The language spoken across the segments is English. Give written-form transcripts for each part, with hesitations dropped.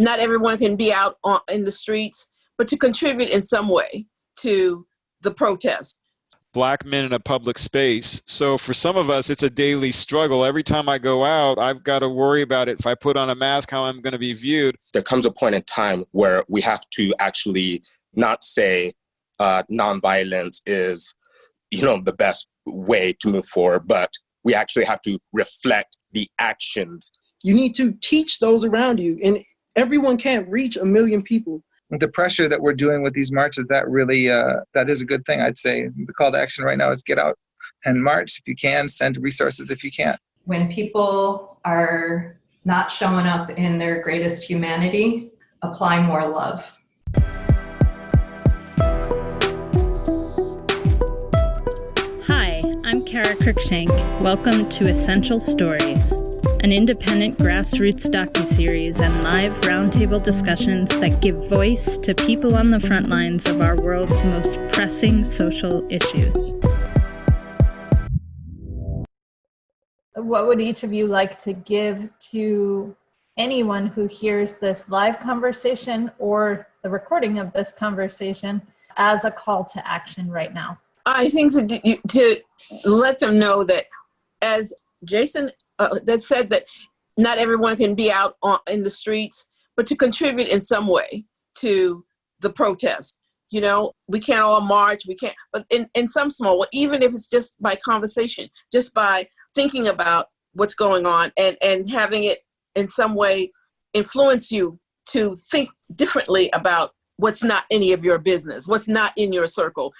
not everyone can be out in the streets, but to contribute in some way to the protest. Black men in a public space. So for some of us, it's a daily struggle. Every time I go out, I've got to worry about it. If I put on a mask, how I'm going to be viewed. There comes a point in time where we have to actually not say nonviolence is, the best way to move forward, but we actually have to reflect the actions. You need to teach those around you, and everyone can't reach 1 million people. The pressure that we're doing with these marches, that really, that is a good thing, I'd say. The call to action right now is get out and march if you can, send resources if you can't. When people are not showing up in their greatest humanity, apply more love. Hi, I'm Kara Cruikshank. Welcome to Essential Stories, an independent grassroots docuseries and live roundtable discussions that give voice to people on the front lines of our world's most pressing social issues. What would each of you like to give to anyone who hears this live conversation or the recording of this conversation as a call to action right now? I think to let them know that, as Jason that said, that not everyone can be out in the streets, but to contribute in some way to the protest. We can't all march, but in some small way, even if it's just by conversation, just by thinking about what's going on and having it in some way influence you to think differently about what's not any of your business, what's not in your circle,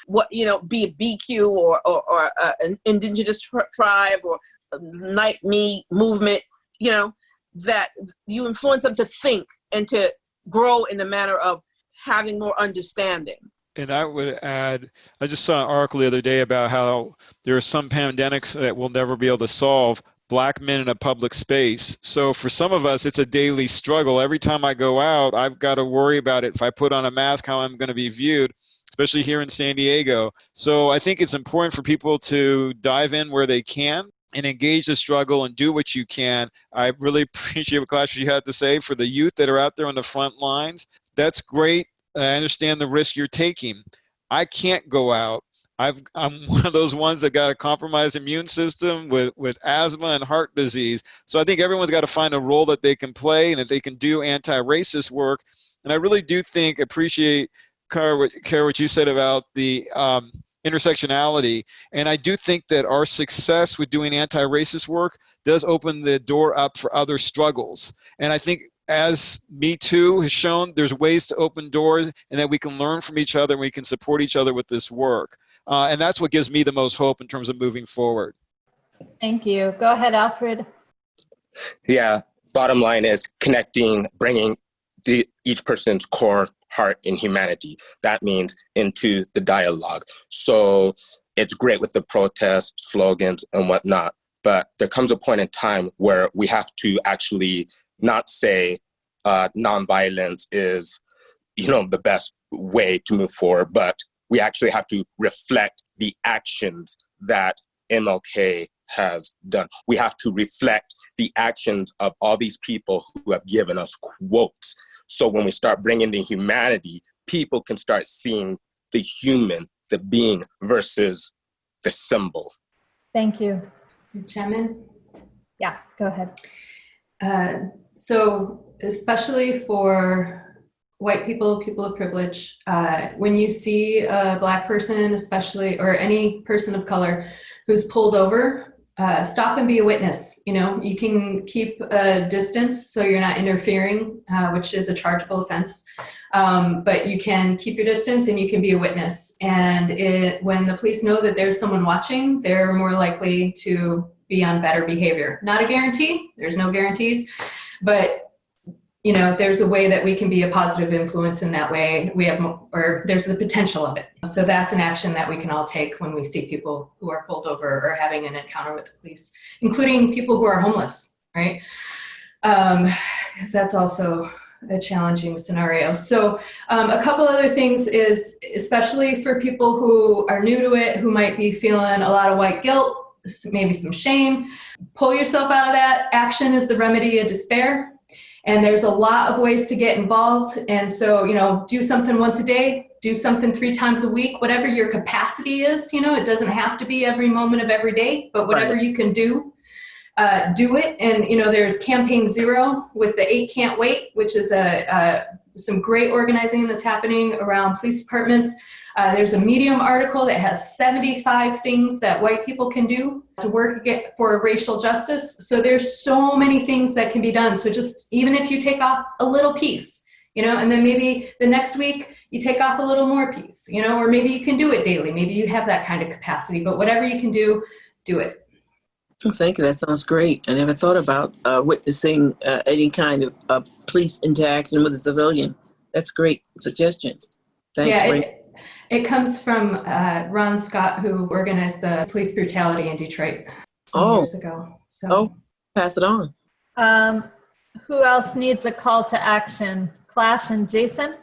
be a BQ or an indigenous tribe or Night Me movement, that you influence them to think and to grow in the manner of having more understanding. And I would add, I just saw an article the other day about how there are some pandemics that we'll never be able to solve. Black men in a public space. So for some of us, it's a daily struggle. Every time I go out, I've got to worry about it. If I put on a mask, how I'm going to be viewed, especially here in San Diego. So I think it's important for people to dive in where they can and engage the struggle and do what you can. I really appreciate what Clash you had to say for the youth that are out there on the front lines. That's great. I understand the risk you're taking. I can't go out. I'm one of those ones that got a compromised immune system with asthma and heart disease. So I think everyone's got to find a role that they can play and that they can do anti-racist work. And I really do appreciate, Kara, what you said about the intersectionality. And I do think that our success with doing anti-racist work does open the door up for other struggles. And I think, as Me Too has shown, there's ways to open doors and that we can learn from each other and we can support each other with this work. And that's what gives me the most hope in terms of moving forward. Thank you. Go ahead, Alfred. Yeah, bottom line is connecting, bringing each person's core heart and humanity. That means into the dialogue. So it's great with the protests, slogans, and whatnot, but there comes a point in time where we have to actually not say nonviolence is, the best way to move forward, but we actually have to reflect the actions that MLK has done. We have to reflect the actions of all these people who have given us quotes. So when we start bringing the humanity, people can start seeing the human, the being versus the symbol. Thank you. Chairman? Yeah, go ahead. So especially for white people, people of privilege, when you see a Black person, especially, or any person of color who's pulled over, stop and be a witness. You can keep a distance so you're not interfering, which is a chargeable offense. But you can keep your distance and you can be a witness. And when the police know that there's someone watching, they're more likely to be on better behavior. Not a guarantee, there's no guarantees, but there's a way that we can be a positive influence in that way. There's the potential of it. So that's an action that we can all take when we see people who are pulled over or having an encounter with the police, including people who are homeless, right? Because that's also a challenging scenario. So a couple other things is, especially for people who are new to it, who might be feeling a lot of white guilt, maybe some shame, pull yourself out of that. Action is the remedy of despair. And there's a lot of ways to get involved. And so, do something once a day, do something 3 times a week, whatever your capacity is. It doesn't have to be every moment of every day, but whatever you can do it. And, there's Campaign Zero with the 8 Can't Wait, which is some great organizing that's happening around police departments. There's a Medium article that has 75 things that white people can do to work for racial justice. So there's so many things that can be done. So just even if you take off a little piece, and then maybe the next week you take off a little more piece, or maybe you can do it daily. Maybe you have that kind of capacity, but whatever you can do it. Thank you. That sounds great. I never thought about witnessing any kind of police interaction with a civilian. That's a great suggestion. Thanks. Yeah, it comes from Ron Scott, who organized the police brutality in Detroit some years ago. So, pass it on. Who else needs a call to action? Clash and Jason?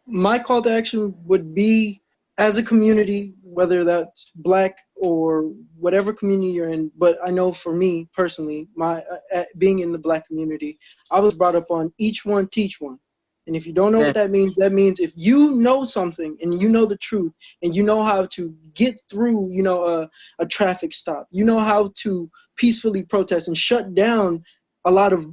My call to action would be, as a community, whether that's Black or whatever community you're in, but I know for me personally, my being in the Black community, I was brought up on each one teach one. And if you don't know what that means if you know something and you know the truth and you know how to get through, a traffic stop, you know how to peacefully protest and shut down a lot of,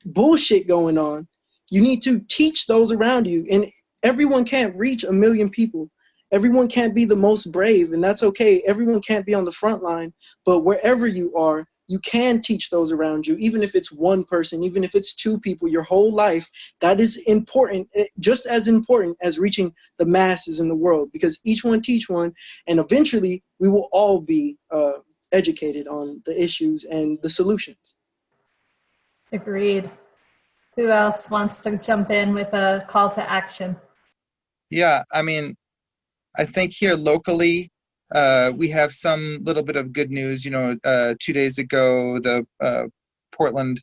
bullshit going on, you need to teach those around you. And everyone can't reach 1 million people. Everyone can't be the most brave, and that's okay. Everyone can't be on the front line, but wherever you are, you can teach those around you, even if it's one person, even if it's 2 people, your whole life. That is important, just as important as reaching the masses in the world, because each one teach one, and eventually we will all be educated on the issues and the solutions. Agreed. Who else wants to jump in with a call to action? Yeah, I think here locally, we have some little bit of good news. 2 days ago, the Portland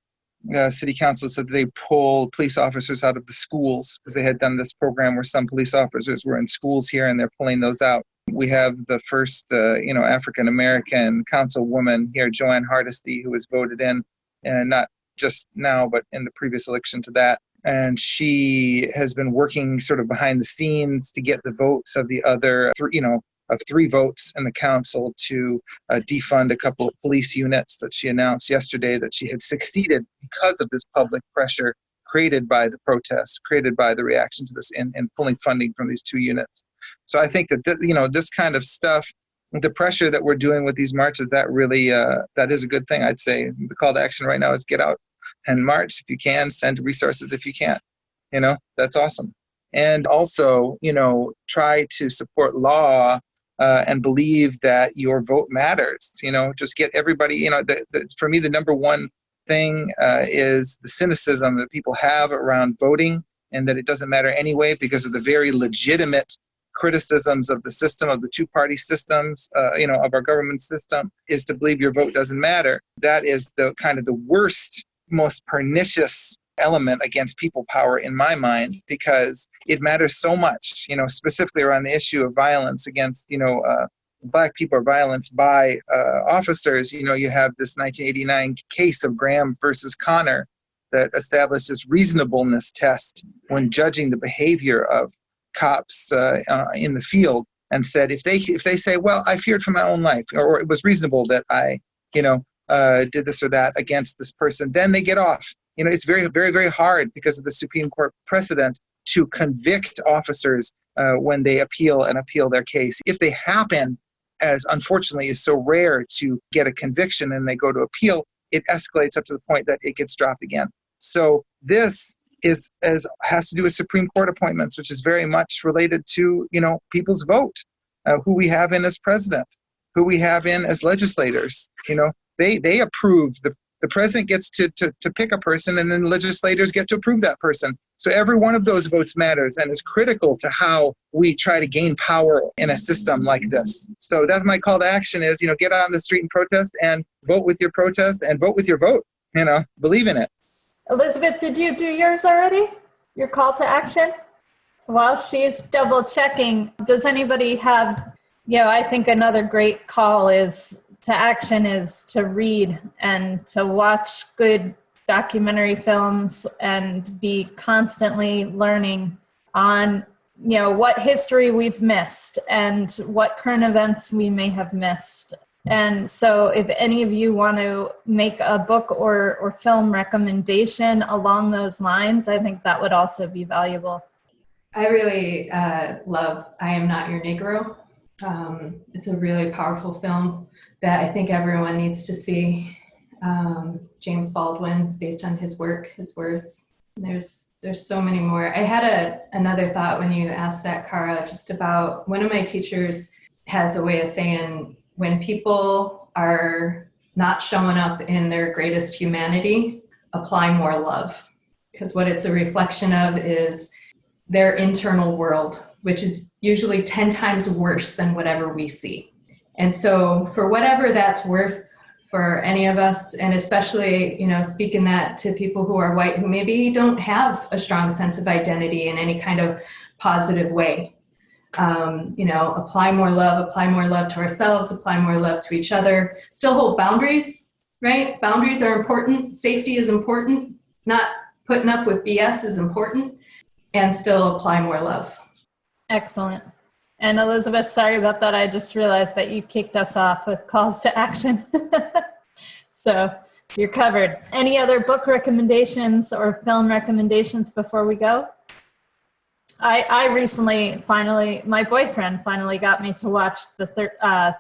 City Council said they pulled police officers out of the schools because they had done this program where some police officers were in schools here, and they're pulling those out. We have the first, African-American councilwoman here, Joanne Hardesty, who was voted in, and not just now, but in the previous election to that. And she has been working sort of behind the scenes to get the votes of the other, of 3 votes in the council to defund a couple of police units that she announced yesterday that she had succeeded because of this public pressure created by the protests, created by the reaction to this, and pulling funding from these 2 units. So I think that, this kind of stuff, the pressure that we're doing with these marches, that really, that is a good thing, I'd say. The call to action right now is get out and march if you can, send resources if you can't. That's awesome. And also, try to support law and believe that your vote matters. Just get everybody, for me, the number one thing is the cynicism that people have around voting, and that it doesn't matter anyway because of the very legitimate criticisms of the system, of the 2-party systems, of our government system, is to believe your vote doesn't matter. That is the kind of the worst, most pernicious element against people power in my mind, because it matters so much, specifically around the issue of violence against, Black people, or violence by officers. You have this 1989 case of Graham versus Connor that established this reasonableness test when judging the behavior of cops in the field, and said if they say, well, I feared for my own life, or it was reasonable that I, did this or that against this person, then they get off. It's very, very, very hard because of the Supreme Court precedent to convict officers when they appeal their case. If they happen, as unfortunately is so rare, to get a conviction and they go to appeal, it escalates up to the point that it gets dropped again. So this has to do with Supreme Court appointments, which is very much related to, people's vote, who we have in as president, who we have in as legislators. They approve, the president gets to pick a person, and then legislators get to approve that person. So every one of those votes matters and is critical to how we try to gain power in a system like this. So that's my call to action is, get out on the street and protest, and vote with your protest, and vote with your vote, believe in it. Elizabeth, did you do yours already? Your call to action? While she's double checking, does anybody have, I think another great call to action is to read and to watch good documentary films and be constantly learning on, what history we've missed and what current events we may have missed. And so if any of you want to make a book or film recommendation along those lines, I think that would also be valuable. I really love I Am Not Your Negro. It's a really powerful film that I think everyone needs to see. James Baldwin's based on his work, his words. There's so many more. I had another thought when you asked that, Cara, just about one of my teachers has a way of saying when people are not showing up in their greatest humanity, apply more love. Because what it's a reflection of is their internal world, which is usually 10 times worse than whatever we see. And so for whatever that's worth for any of us, and especially, speaking that to people who are white, who maybe don't have a strong sense of identity in any kind of positive way, apply more love to ourselves, apply more love to each other, still hold boundaries, right? Boundaries are important. Safety is important. Not putting up with BS is important, and still apply more love. Excellent. And Elizabeth, sorry about that. I just realized that you kicked us off with calls to action. So you're covered. Any other book recommendations or film recommendations before we go? I recently my boyfriend finally got me to watch the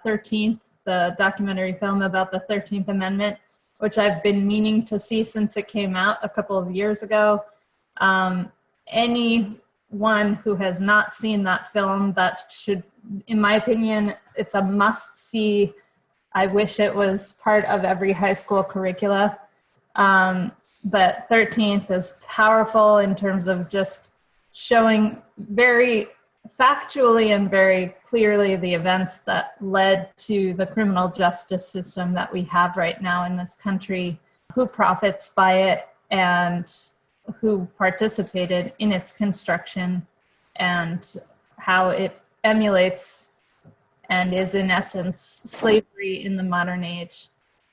13th, the documentary film about the 13th Amendment, which I've been meaning to see since it came out a couple of years ago. Anyone who has not seen that film, that should, in my opinion, it's a must-see. I wish it was part of every high school curricula. But 13th is powerful in terms of just showing very factually and very clearly the events that led to the criminal justice system that we have right now in this country, who profits by it, and who participated in its construction, and how it emulates and is in essence slavery in the modern age.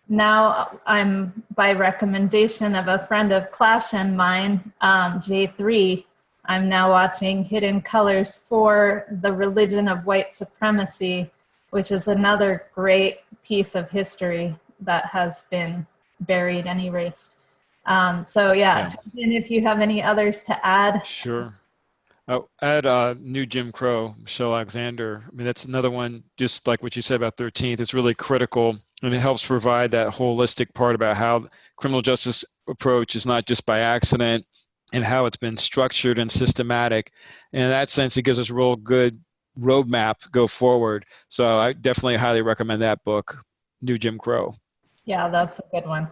Now I'm, by recommendation of a friend of Clash and mine, J3, I'm now watching Hidden Colors for the Religion of White Supremacy, which is another great piece of history that has been buried and erased. So yeah, jump in if you have any others to add. Sure. I'll add New Jim Crow, Michelle Alexander. I mean, that's another one, just like what you said about 13th. It's really critical, and it helps provide that holistic part about how criminal justice approach is not just by accident, and how it's been structured and systematic. And in that sense, it gives us a real good roadmap to go forward. So I definitely highly recommend that book, New Jim Crow. Yeah, that's a good one.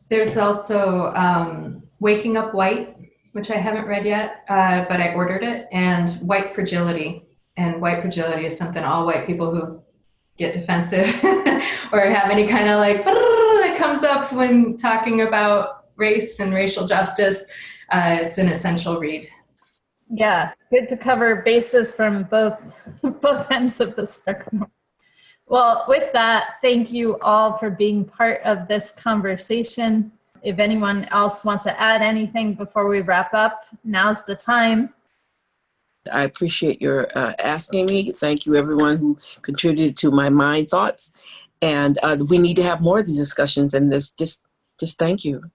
There's also Waking Up White, which I haven't read yet, but I ordered it, and White Fragility. And white fragility is something all white people who get defensive or have any kind of that comes up when talking about race and racial justice. It's an essential read. Yeah, good to cover bases from both ends of the spectrum. Well, with that, thank you all for being part of this conversation. If anyone else wants to add anything before we wrap up, now's the time. I appreciate your asking me. Thank you, everyone who contributed to my mind thoughts. And we need to have more of these discussions, and this just thank you.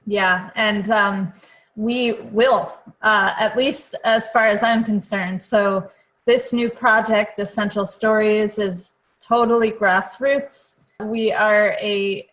Yeah, and we will, at least as far as I'm concerned. So this new project, Essential Stories, is totally grassroots. We are a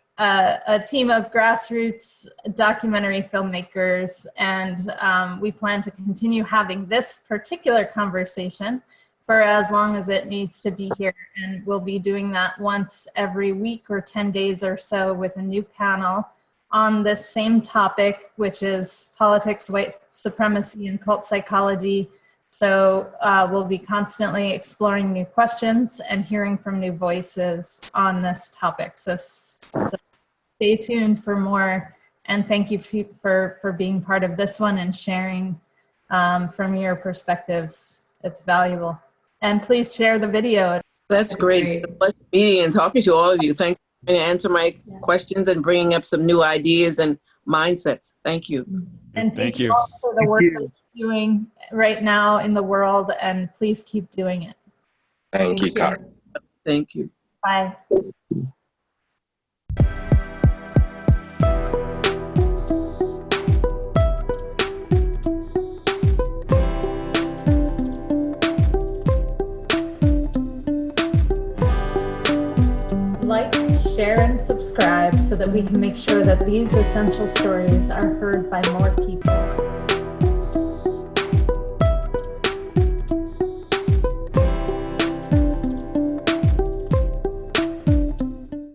team of grassroots documentary filmmakers, and we plan to continue having this particular conversation for as long as it needs to be here. And we'll be doing that once every week or 10 days or so with a new panel on this same topic, which is politics, white supremacy, and cult psychology. So we'll be constantly exploring new questions and hearing from new voices on this topic. So stay tuned for more. And thank you for being part of this one and sharing from your perspectives. It's valuable. And please share the video. That's great. It's a pleasure meeting and talking to all of you. Thanks for answering my questions and bringing up some new ideas and mindsets. Thank you. And Thank you. all for the Thank work you. that you're doing right now in the world, and please keep doing it. Thank you, Kara. Thank you. Bye. Like, share, and subscribe so that we can make sure that these essential stories are heard by more people.